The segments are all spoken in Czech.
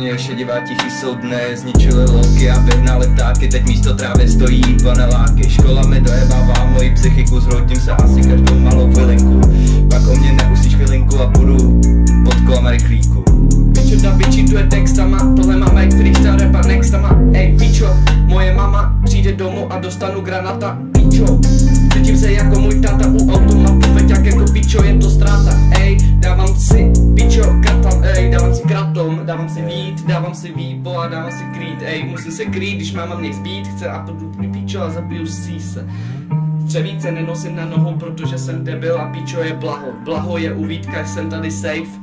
mě šedivá tichý jsou dny, zničili loky a vyhnali ptáky, teď místo trávy stojí paneláky. Škola mi dojebává moji psychiku, zhroutím se asi každou malou chvilinku. Pak o mě neusíš chvilinku a budu pod kolem rychlíku. Pičo da vyčítuje textama, tohle máme jak freestyle rapa nextama. Ej pičo, moje mama přijde domů a dostanu granata. Pičo, cítím se jako můj tata u automatu, veďák jako pičo, je to ztráta. Ej, dávám si pičo, kratam, ej, dávám si kratom, dávám si vít, dávám si výbo a dávám si krýt. Ej, musím se krýt, když máma mě zbít, chce a půjdu pičo a zabiju si se. Střevíce nenosím na nohou, protože jsem debil a pičo je blaho. Blaho je uvídka, jsem tady safe.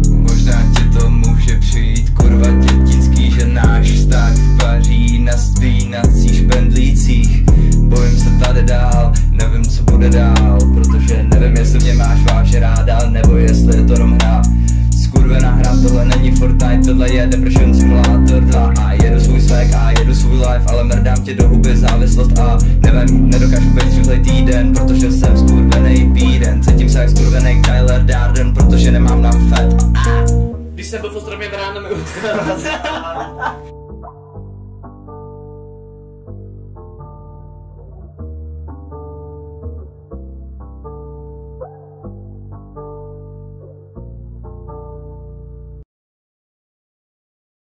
Možná ti to může přijít, kurva dětinský, že náš vztah vaří na spínacích špendlících. Bojím se tady dál, nevím co bude dál, protože nevím jestli mě máš vážně ráda, nebo jestli je to jenom hra. Skurvená hra, tohle není Fortnite, tohle je Depression Simulator 2 a jedu svůj swag a jedu svůj life, ale mrdám tě do huby závislost a nevím, nedokážu být celý týden, protože jsem skurvenej bíden. Cítím se jak skurvenej Tyler Darden, protože nemám na fat. Když jsem byl v Ostrově v ráno mi